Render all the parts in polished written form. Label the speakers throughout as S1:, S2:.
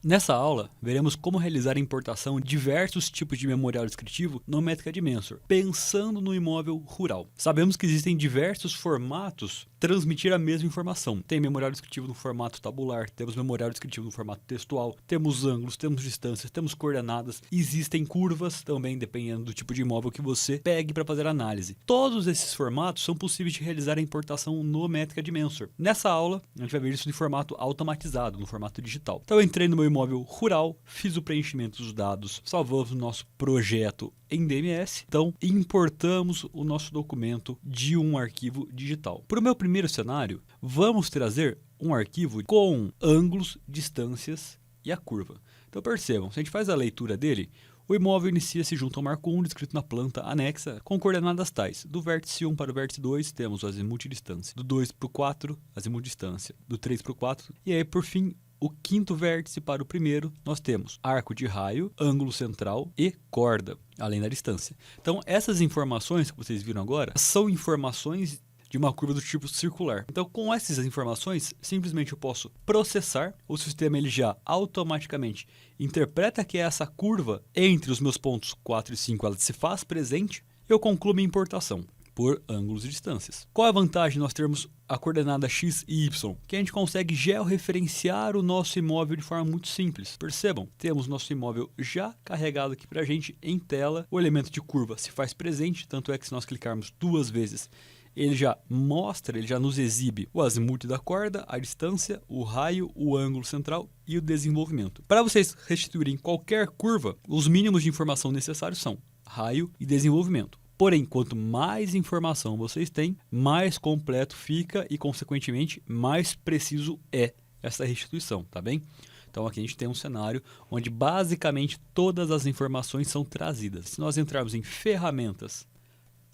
S1: Nessa aula, veremos como realizar a importação de diversos tipos de memorial descritivo no Metrica Dimensor, pensando no imóvel rural. Sabemos que existem diversos formatos transmitir a mesma informação. Tem memorial descritivo no formato tabular, temos memorial descritivo no formato textual, temos ângulos, temos distâncias, temos coordenadas, existem curvas também, dependendo do tipo de imóvel que você pegue para fazer a análise. Todos esses formatos são possíveis de realizar a importação no Metrica Dimensor. Nessa aula, a gente vai ver isso em formato automatizado, no formato digital. Então eu entrei no meu imóvel rural, fiz o preenchimento dos dados, salvamos o nosso projeto em DMS, então importamos o nosso documento de um arquivo digital. Para o meu primeiro cenário, vamos trazer um arquivo com ângulos, distâncias e a curva. Então percebam, se a gente faz a leitura dele, o imóvel inicia-se junto ao marco 1, descrito na planta anexa, com coordenadas tais. Do vértice 1 para o vértice 2, temos o azimuth e distância. Do 2 para o 4, azimuth e distância. Do 3 para o 4, e aí, por fim, o quinto vértice para o primeiro, nós temos arco de raio, ângulo central e corda, além da distância. Então, essas informações que vocês viram agora são informações de uma curva do tipo circular. Então, com essas informações, simplesmente eu posso processar, o sistema ele já automaticamente interpreta que essa curva entre os meus pontos 4 e 5 ela se faz presente, eu concluo minha importação por ângulos e distâncias. Qual é a vantagem de nós termos a coordenada x e y? Que a gente consegue georreferenciar o nosso imóvel de forma muito simples. Percebam, temos nosso imóvel já carregado aqui para a gente em tela. O elemento de curva se faz presente, tanto é que se nós clicarmos duas vezes, ele já mostra, ele já nos exibe o azimuth da corda, a distância, o raio, o ângulo central e o desenvolvimento. Para vocês restituírem qualquer curva, os mínimos de informação necessários são raio e desenvolvimento. Porém, quanto mais informação vocês têm, mais completo fica e, consequentemente, mais preciso é essa restituição, tá bem? Então, aqui a gente tem um cenário onde, basicamente, todas as informações são trazidas. Se nós entrarmos em ferramentas,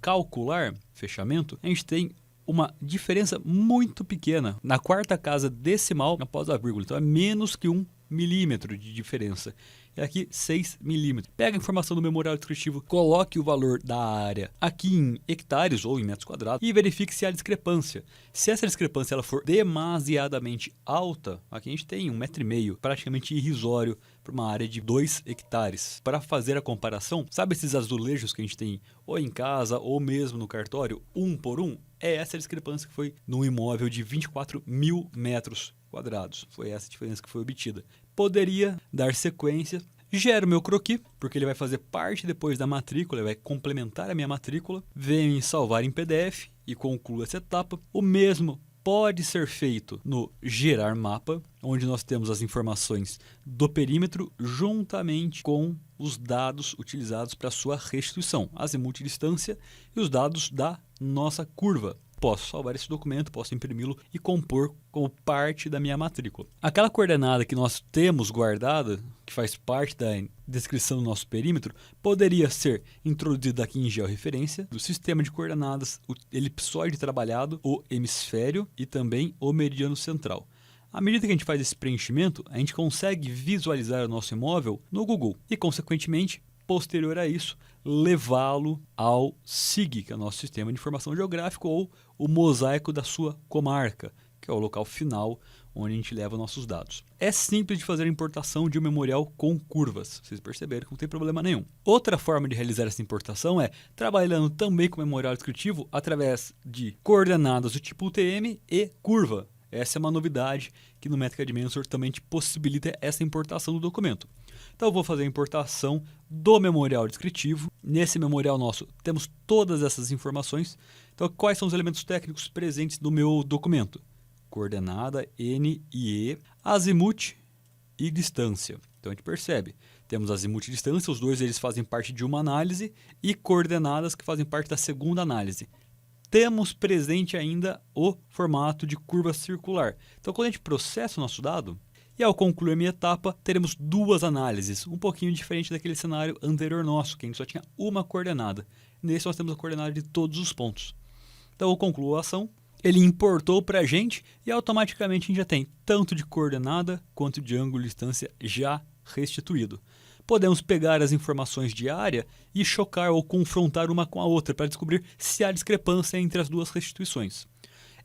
S1: calcular, fechamento, a gente tem uma diferença muito pequena na quarta casa decimal após a vírgula. Então, é menos que 1 milímetro de diferença. E aqui 6 milímetros. Pega a informação do memorial descritivo, coloque o valor da área aqui em hectares ou em metros quadrados e verifique se há discrepância. Se essa discrepância ela for demasiadamente alta, aqui a gente tem 1,5 m, praticamente irrisório para uma área de 2 hectares. Para fazer a comparação, sabe esses azulejos que a gente tem ou em casa ou mesmo no cartório, 1 por 1? É essa a discrepância que foi num imóvel de 24 mil metros quadrados. Foi essa a diferença que foi obtida. Poderia dar sequência, gero meu croquis, porque ele vai fazer parte depois da matrícula, ele vai complementar a minha matrícula, venho em salvar em PDF e concluo essa etapa. O mesmo pode ser feito no gerar mapa, onde nós temos as informações do perímetro juntamente com os dados utilizados para sua restituição, azimuth e distância e os dados da nossa curva. Posso salvar esse documento, posso imprimi-lo e compor como parte da minha matrícula. Aquela coordenada que nós temos guardada, que faz parte da descrição do nosso perímetro, poderia ser introduzida aqui em georreferência, do sistema de coordenadas, o elipsoide trabalhado, o hemisfério e também o meridiano central. À medida que a gente faz esse preenchimento, a gente consegue visualizar o nosso imóvel no Google e, consequentemente, posterior a isso, levá-lo ao SIG, que é o nosso Sistema de Informação Geográfica, ou o mosaico da sua comarca, que é o local final onde a gente leva nossos dados. É simples de fazer a importação de um memorial com curvas, vocês perceberam que não tem problema nenhum. Outra forma de realizar essa importação é trabalhando também com memorial descritivo através de coordenadas do tipo UTM e curva. Essa é uma novidade que no Metrica Dimensor também te possibilita essa importação do documento. Então eu vou fazer a importação do memorial descritivo. Nesse memorial nosso temos todas essas informações. Então quais são os elementos técnicos presentes no meu documento? Coordenada, N e E, azimuth e distância. Então a gente percebe, temos azimuth e distância, os dois eles fazem parte de uma análise e coordenadas que fazem parte da segunda análise. Temos presente ainda o formato de curva circular. Então quando a gente processa o nosso dado, e ao concluir a minha etapa, teremos duas análises, um pouquinho diferente daquele cenário anterior nosso, que a gente só tinha uma coordenada. Nesse nós temos a coordenada de todos os pontos. Então eu concluo a ação, ele importou para a gente e automaticamente a gente já tem tanto de coordenada quanto de ângulo e distância já restituído. Podemos pegar as informações de área e chocar ou confrontar uma com a outra para descobrir se há discrepância entre as duas restituições.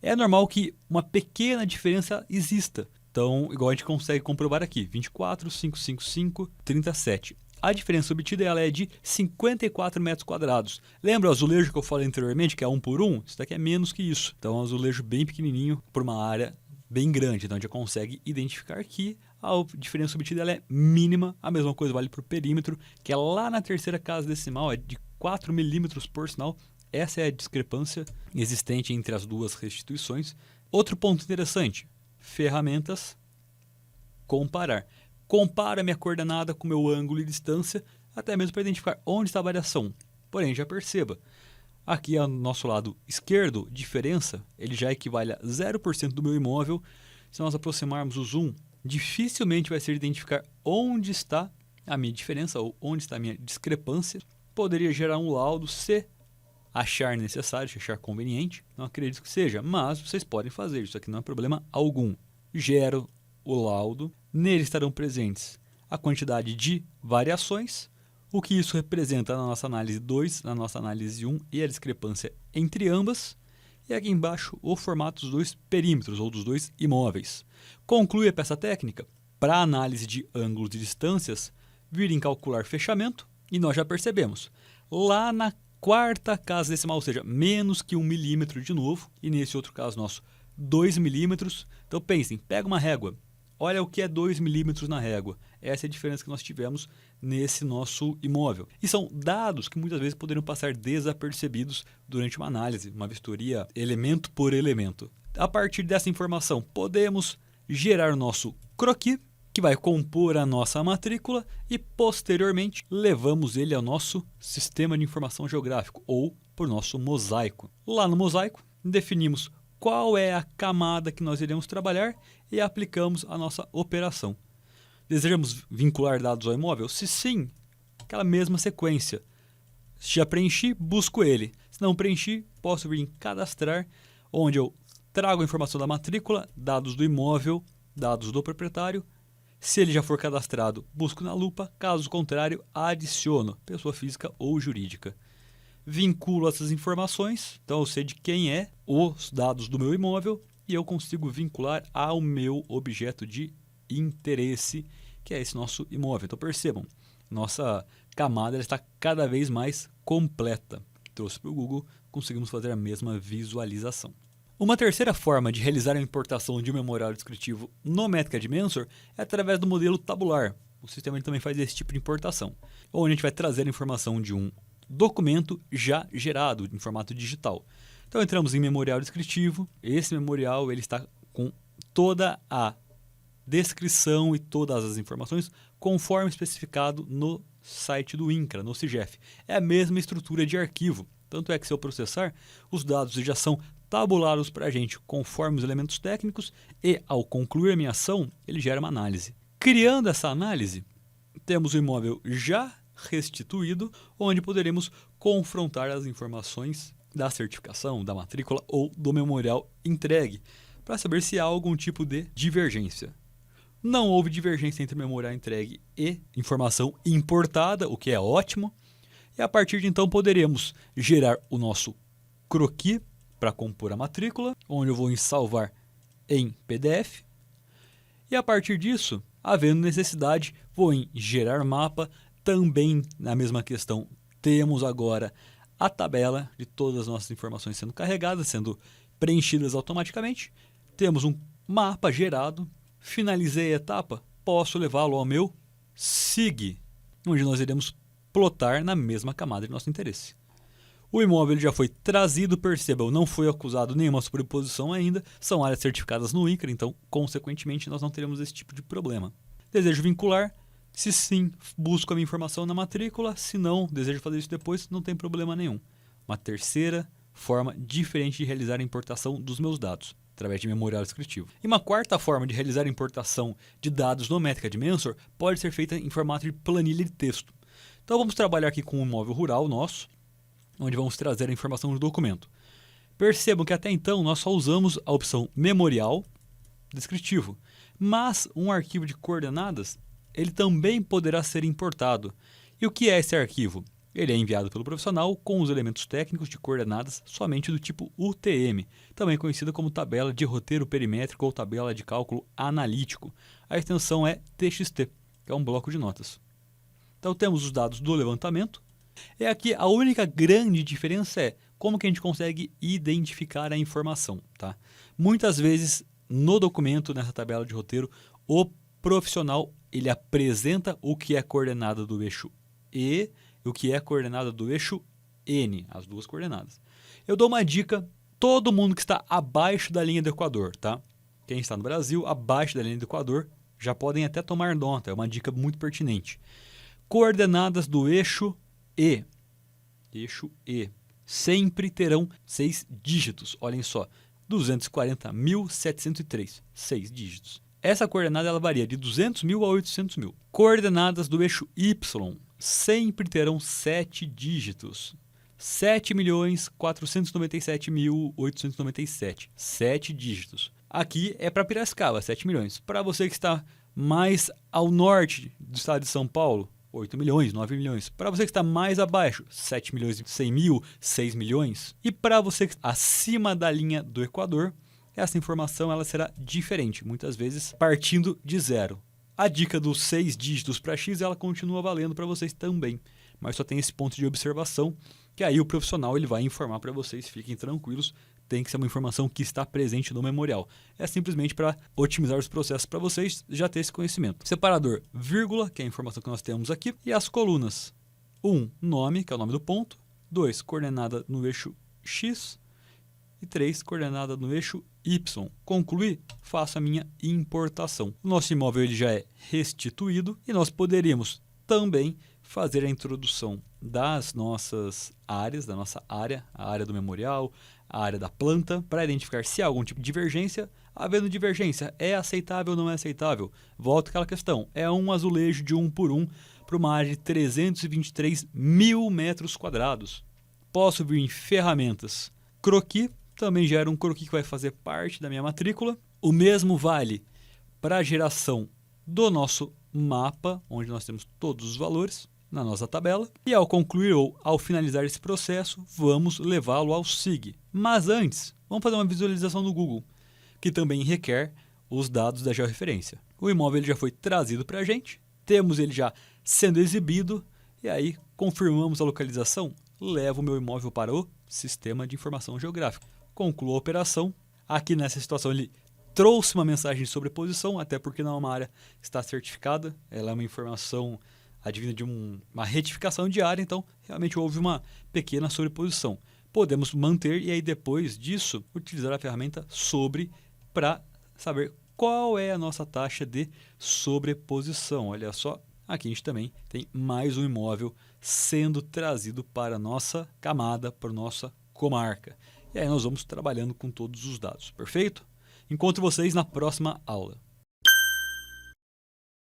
S1: É normal que uma pequena diferença exista, Então, igual a gente consegue comprovar aqui, 24.555, 37. A diferença obtida ela é de 54 metros quadrados. Lembra o azulejo que eu falei anteriormente, que é 1 por 1? Isso daqui é menos que isso. Então, é um azulejo bem pequenininho por uma área bem grande. Então, a gente já consegue identificar que a diferença obtida ela é mínima. A mesma coisa vale para o perímetro, que é lá na terceira casa decimal, é de 4 milímetros por sinal. Essa é a discrepância existente entre as duas restituições. Outro ponto interessante, ferramentas, comparar. Compara minha coordenada com meu ângulo e distância, até mesmo para identificar onde está a variação. Porém, já perceba, aqui ao nosso lado esquerdo, diferença, ele já equivale a 0% do meu imóvel. Se nós aproximarmos o zoom, dificilmente vai ser identificar onde está a minha diferença ou onde está a minha discrepância. Poderia gerar um laudo se achar necessário, se achar conveniente. Não acredito que seja, mas vocês podem fazer, isso aqui não é problema algum. Gero o laudo, nele estarão presentes a quantidade de variações, o que isso representa na nossa análise 2, na nossa análise 1 e a discrepância entre ambas. E aqui embaixo o formato dos dois perímetros ou dos dois imóveis. Conclui a peça técnica. Para análise de ângulos e distâncias, vir em calcular fechamento e nós já percebemos. Lá na quarta casa decimal, ou seja, menos que 1 milímetro de novo, e nesse outro caso nosso, 2 milímetros. Então pensem, pega uma régua, olha o que é 2 milímetros na régua. Essa é a diferença que nós tivemos nesse nosso imóvel. E são dados que muitas vezes poderiam passar desapercebidos durante uma análise, uma vistoria elemento por elemento. A partir dessa informação, podemos gerar o nosso croquis, que vai compor a nossa matrícula e, posteriormente, levamos ele ao nosso sistema de informação geográfico, ou por nosso mosaico. Lá no mosaico, definimos qual é a camada que nós iremos trabalhar e aplicamos a nossa operação. Desejamos vincular dados ao imóvel? Se sim, aquela mesma sequência. Se já preenchi, busco ele. Se não preenchi, posso vir em cadastrar, onde eu trago a informação da matrícula, dados do imóvel, dados do proprietário. Se ele já for cadastrado, busco na lupa. Caso contrário, adiciono pessoa física ou jurídica. Vinculo essas informações, então eu sei de quem é os dados do meu imóvel e eu consigo vincular ao meu objeto de interesse, que é esse nosso imóvel. Então percebam, nossa camada está cada vez mais completa. Trouxe para o Google, conseguimos fazer a mesma visualização. Uma terceira forma de realizar a importação de um memorial descritivo no Métrica Dimensor é através do modelo tabular. O sistema também faz esse tipo de importação, onde a gente vai trazer a informação de um documento já gerado em formato digital. Então entramos em memorial descritivo. Esse memorial ele está com toda a descrição e todas as informações conforme especificado no site do INCRA, no CIGEF. É a mesma estrutura de arquivo. Tanto é que se eu processar, os dados já são tabulados para a gente conforme os elementos técnicos e, ao concluir a minha ação, ele gera uma análise. Criando essa análise, temos o imóvel já restituído, onde poderemos confrontar as informações da certificação, da matrícula ou do memorial entregue, para saber se há algum tipo de divergência. Não houve divergência entre memorial entregue e informação importada, o que é ótimo. E a partir de então poderemos gerar o nosso croquis para compor a matrícula, onde eu vou salvar em PDF. E a partir disso, havendo necessidade, vou em gerar mapa. Também na mesma questão, temos agora a tabela de todas as nossas informações sendo carregadas, sendo preenchidas automaticamente. Temos um mapa gerado. Finalizei a etapa, posso levá-lo ao meu SIG, onde nós iremos plotar na mesma camada de nosso interesse. O imóvel já foi trazido, percebam, não foi acusado nenhuma sobreposição ainda, são áreas certificadas no INCRA, então, consequentemente, nós não teremos esse tipo de problema. Desejo vincular, se sim, busco a minha informação na matrícula, se não, desejo fazer isso depois, não tem problema nenhum. Uma terceira forma diferente de realizar a importação dos meus dados, através de memorial descritivo. E uma quarta forma de realizar a importação de dados no Métrica Dimensor pode ser feita em formato de planilha de texto. Então vamos trabalhar aqui com um imóvel rural nosso, onde vamos trazer a informação do documento. Percebam que até então nós só usamos a opção memorial descritivo, mas um arquivo de coordenadas ele também poderá ser importado. E o que é esse arquivo? Ele é enviado pelo profissional com os elementos técnicos de coordenadas somente do tipo UTM, também conhecida como tabela de roteiro perimétrico ou tabela de cálculo analítico. A extensão é TXT, que é um bloco de notas. Então temos os dados do levantamento. E aqui a única grande diferença é como que a gente consegue identificar a informação. Tá? Muitas vezes no documento, nessa tabela de roteiro, o profissional ele apresenta o que é coordenada do eixo E e o que é coordenada do eixo N, as duas coordenadas. Eu dou uma dica, todo mundo que está abaixo da linha do Equador, tá? Quem está no Brasil, abaixo da linha do Equador, já podem até tomar nota, é uma dica muito pertinente. Coordenadas do eixo E, sempre terão 6 dígitos, olhem só, 240.703, 6 dígitos. Essa coordenada ela varia de 200.000 a 800.000. Coordenadas do eixo Y sempre terão 7 dígitos. 7.497.897. 7 dígitos. Aqui é para Piracicaba, 7 milhões. Para você que está mais ao norte do estado de São Paulo, 8 milhões, 9 milhões. Para você que está mais abaixo, 7 milhões e 100 mil, 6 milhões. E para você que está acima da linha do Equador, essa informação ela será diferente, muitas vezes partindo de zero. A dica dos 6 dígitos para X ela continua valendo para vocês também, mas só tem esse ponto de observação que aí o profissional ele vai informar para vocês, fiquem tranquilos, tem que ser uma informação que está presente no memorial. É simplesmente para otimizar os processos para vocês já ter esse conhecimento. Separador, vírgula, que é a informação que nós temos aqui, e as colunas. 1, nome, que é o nome do ponto. 2, coordenada no eixo X. E 3, coordenada no eixo Y. Concluir, faço a minha importação. O nosso imóvel ele já é restituído e nós poderíamos também fazer a introdução das nossas áreas, da nossa área, a área do memorial, a área da planta, para identificar se há algum tipo de divergência. Havendo divergência, é aceitável ou não é aceitável? Volto àquela questão, é um azulejo de 1 por 1 para uma área de 323 mil metros quadrados. Posso vir em ferramentas, croquis, também gera um croquis que vai fazer parte da minha matrícula. O mesmo vale para a geração do nosso mapa, onde nós temos todos os valores na nossa tabela. E ao concluir ou ao finalizar esse processo, vamos levá-lo ao SIG. Mas antes, vamos fazer uma visualização no Google, que também requer os dados da georreferência. O imóvel ele já foi trazido para a gente, temos ele já sendo exibido, e aí confirmamos a localização, levo o meu imóvel para o Sistema de Informação Geográfica. Concluo a operação. Aqui nessa situação ele trouxe uma mensagem de sobreposição, até porque não é uma área que está certificada, ela é uma informação advinda de uma retificação de área, então realmente houve uma pequena sobreposição. Podemos manter e aí depois disso utilizar a ferramenta sobre para saber qual é a nossa taxa de sobreposição. Olha só, aqui a gente também tem mais um imóvel sendo trazido para a nossa camada, para a nossa comarca. E aí nós vamos trabalhando com todos os dados, perfeito? Encontro vocês na próxima aula.